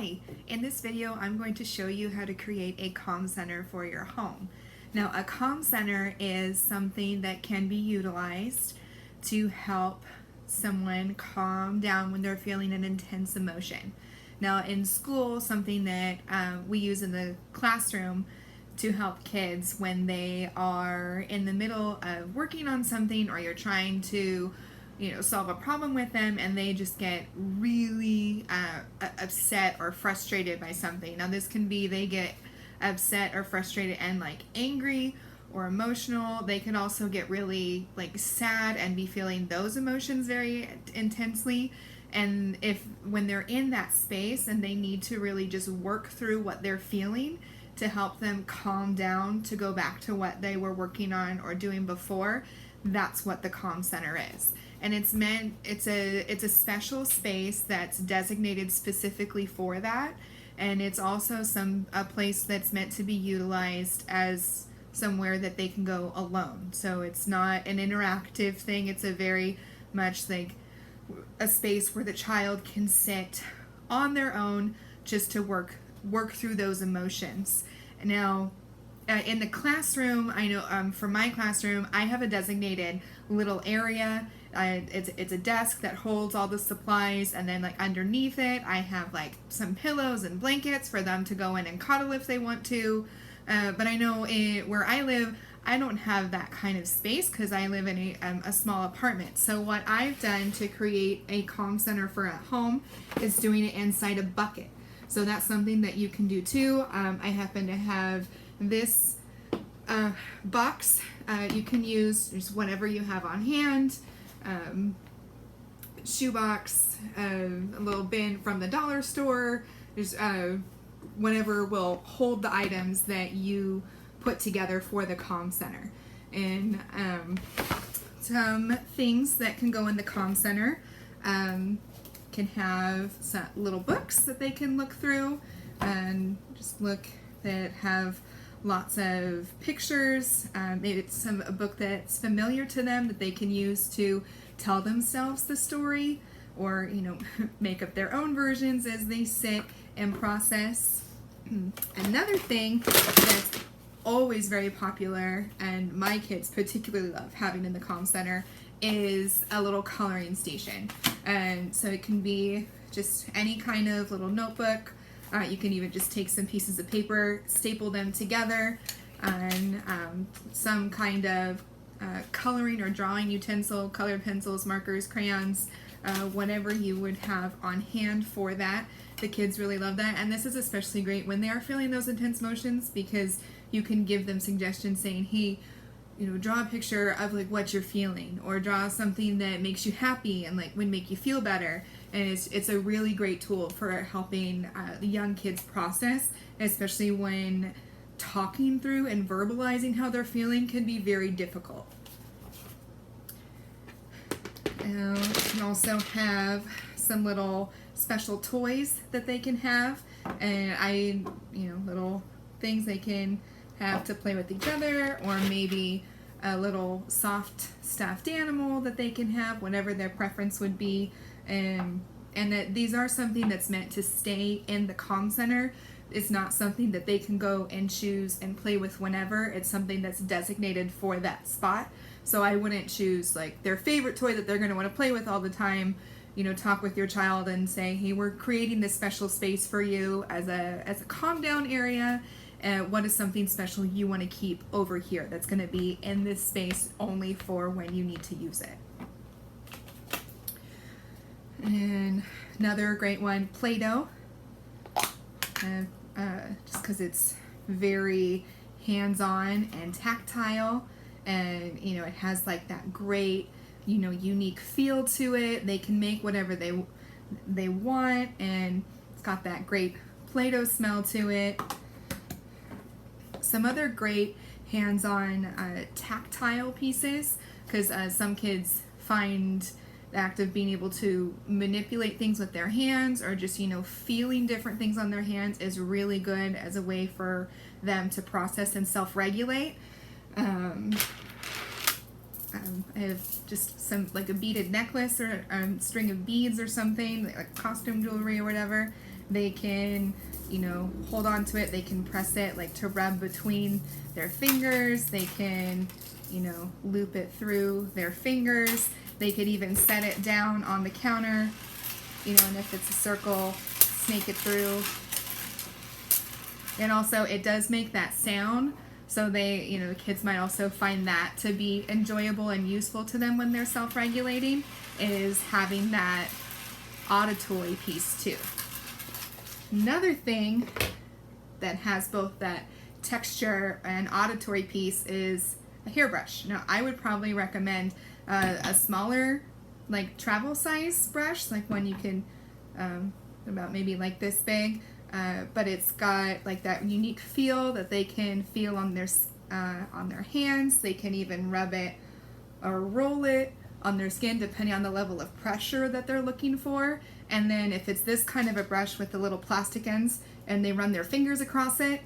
Hi, in this video I'm going to show you how to create a calm center for your home. Now a calm center is something that can be utilized to help someone calm down when they're feeling an intense emotion. Now in school, something that we use in the classroom to help kids when they are in the middle of working on something, or you're trying to solve a problem with them and they just get really upset or frustrated by something. Now this can be they get upset or frustrated and like angry or emotional. They can also get really like sad and be feeling those emotions very intensely. And when they're in that space and they need to really just work through what they're feeling to help them calm down to go back to what they were working on or doing before, that's what the calm center is. And it's a special space that's designated specifically for that, and it's also a place that's meant to be utilized as somewhere that they can go alone. So it's not an interactive thing. It's a very much like a space where the child can sit on their own just to work through those emotions. Now in the classroom, I know for my classroom, I have a designated little area. It's a desk that holds all the supplies, and then like underneath it I have like some pillows and blankets for them to go in and cuddle if they want to. But I know where I live, I don't have that kind of space because I live in a small apartment. So what I've done to create a calm center for at home is doing it inside a bucket. So that's something that you can do too. I happen to have this box. You can use just whatever you have on hand. Shoebox, a little bin from the dollar store. There's whatever will hold the items that you put together for the calm center. And some things that can go in the calm center can have some little books that they can look through and just look that have lots of pictures. Maybe it's a book that's familiar to them that they can use to tell themselves the story, or make up their own versions as they sit and process. Another thing that's always very popular, and my kids particularly love having in the calm center, is a little coloring station. And so it can be just any kind of little notebook. You can even just take some pieces of paper, staple them together, and some kind of coloring or drawing utensil, colored pencils, markers, crayons, whatever you would have on hand for that. The kids really love that, and this is especially great when they are feeling those intense emotions, because you can give them suggestions saying, hey, draw a picture of like what you're feeling, or draw something that makes you happy and like would make you feel better. And it's a really great tool for helping the young kids process, especially when talking through and verbalizing how they're feeling can be very difficult. Now, you can also have some little special toys that they can have, and little things they can have to play with each other, or maybe a little soft stuffed animal that they can have, whatever their preference would be. And that these are something that's meant to stay in the calm center. It's not something that they can go and choose and play with whenever. It's something that's designated for that spot. So I wouldn't choose like their favorite toy that they're going to want to play with all the time. Talk with your child and say, hey, we're creating this special space for you as a calm down area. What is something special you want to keep over here that's going to be in this space only for when you need to use it? And another great one, Play-Doh. Just because it's very hands-on and tactile, and it has like that great unique feel to it. They can make whatever they want, and it's got that great Play-Doh smell to it. Some other great hands-on tactile pieces, because some kids find the act of being able to manipulate things with their hands, or just feeling different things on their hands, is really good as a way for them to process and self-regulate. I have just some like a beaded necklace or a string of beads or something, like costume jewelry or whatever, They can, hold on to it. They can press it like to rub between their fingers. They can, loop it through their fingers. They could even set it down on the counter, and if it's a circle, snake it through. And also it does make that sound, so they, the kids might also find that to be enjoyable and useful to them when they're self-regulating, is having that auditory piece too. Another thing that has both that texture and auditory piece is a hairbrush. Now I would probably recommend a smaller, like travel size brush, like one you can about maybe like this big, but it's got like that unique feel that they can feel on their hands. They can even rub it or roll it on their skin depending on the level of pressure that they're looking for. And then if it's this kind of a brush with the little plastic ends and they run their fingers across it,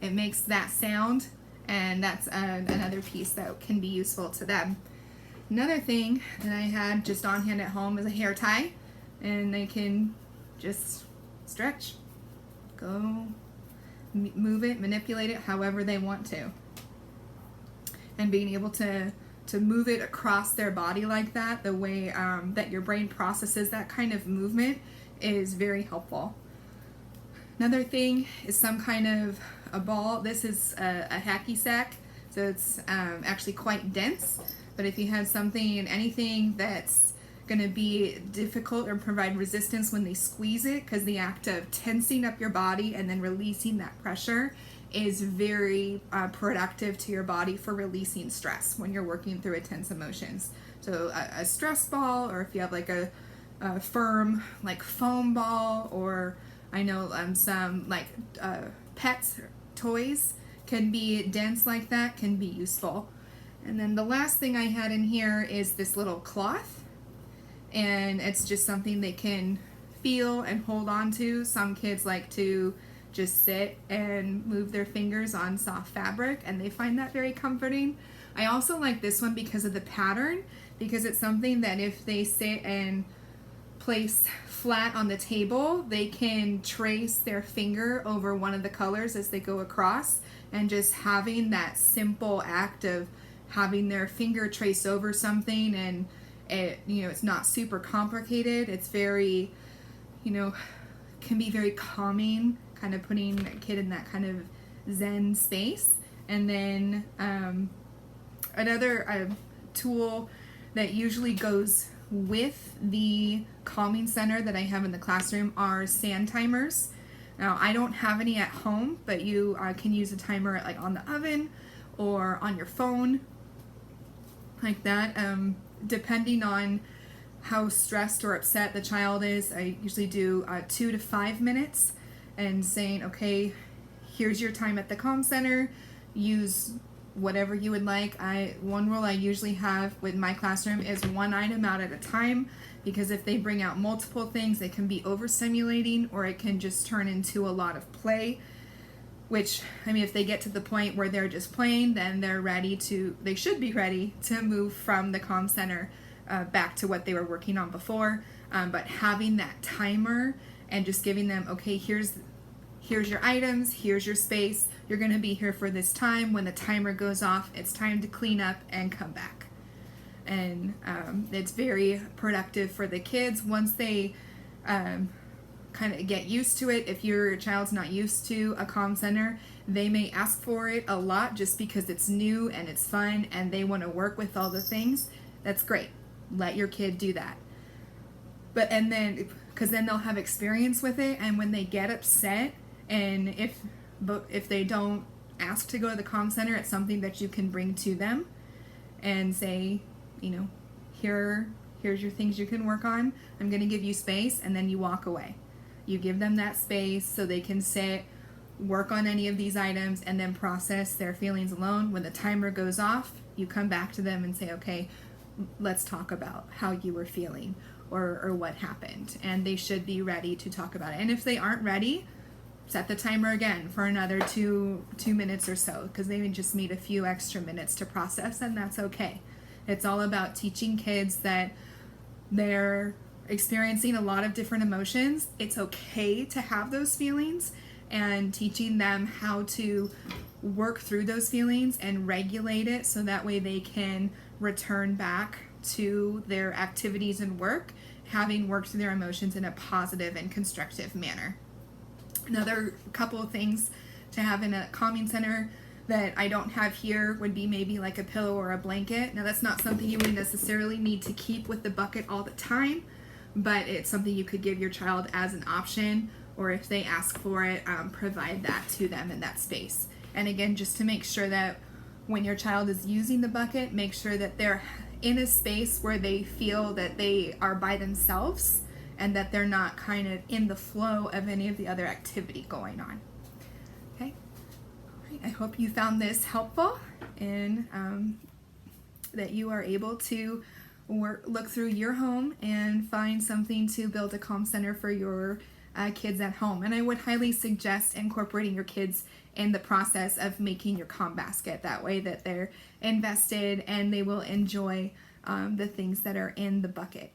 it makes that sound, and that's another piece that can be useful to them. Another thing that I had just on hand at home is a hair tie, and they can just stretch, go, move it, manipulate it however they want to. And being able to move it across their body like that, the way that your brain processes that kind of movement, is very helpful. Another thing is some kind of a ball. This is a hacky sack, so it's actually quite dense, but if you have something, anything that's going to be difficult or provide resistance when they squeeze it, because the act of tensing up your body and then releasing that pressure is very productive to your body for releasing stress when you're working through intense emotions. So a stress ball, or if you have like a firm like foam ball, or I know some like pets toys can be dense like that, can be useful. And then the last thing I had in here is this little cloth, and it's just something they can feel and hold on to. Some kids like to just sit and move their fingers on soft fabric, and they find that very comforting. I also like this one because of the pattern, because it's something that if they sit and place flat on the table, they can trace their finger over one of the colors as they go across, and just having that simple act of having their finger trace over something, and it, it's not super complicated. It's very, can be very calming, kind of putting a kid in that kind of zen space. And then another tool that usually goes with the calming center that I have in the classroom are sand timers. Now I don't have any at home, but you can use a timer like on the oven or on your phone, like that. Depending on how stressed or upset the child is, I usually do 2 to 5 minutes, and saying, okay, here's your time at the calm center, use whatever you would like. One rule I usually have with my classroom is one item out at a time, because if they bring out multiple things, it can be overstimulating, or it can just turn into a lot of play, which, if they get to the point where they're just playing, then they should be ready to move from the calm center back to what they were working on before. But having that timer and just giving them, okay, here's your items, here's your space, you're going to be here for this time. When the timer goes off, it's time to clean up and come back. And it's very productive for the kids once they kind of get used to it. If your child's not used to a calm center, they may ask for it a lot just because it's new and it's fun and they want to work with all the things. That's great. Let your kid do that. Because then they'll have experience with it, and when they get upset, and if they don't ask to go to the calm center, it's something that you can bring to them and say, here's your things you can work on. I'm going to give you space, and then you walk away. You give them that space so they can sit, work on any of these items, and then process their feelings alone. When the timer goes off, you come back to them and say, okay, let's talk about how you were feeling or what happened. And they should be ready to talk about it. And if they aren't ready, set the timer again for another 2 minutes or so, because they just need a few extra minutes to process, and that's okay. It's all about teaching kids that they're experiencing a lot of different emotions. It's okay to have those feelings, and teaching them how to work through those feelings and regulate it so that way they can return back to their activities and work, having worked through their emotions in a positive and constructive manner. Another couple of things to have in a calming center that I don't have here would be maybe like a pillow or a blanket. Now that's not something you would necessarily need to keep with the bucket all the time, but it's something you could give your child as an option, or if they ask for it, provide that to them in that space. And again, just to make sure that when your child is using the bucket, make sure that they're in a space where they feel that they are by themselves and that they're not kind of in the flow of any of the other activity going on. Okay, all right. I hope you found this helpful, and that you are able to look through your home and find something to build a calm center for your kids at home. And I would highly suggest incorporating your kids in the process of making your calm basket. That way that they're invested and they will enjoy the things that are in the bucket.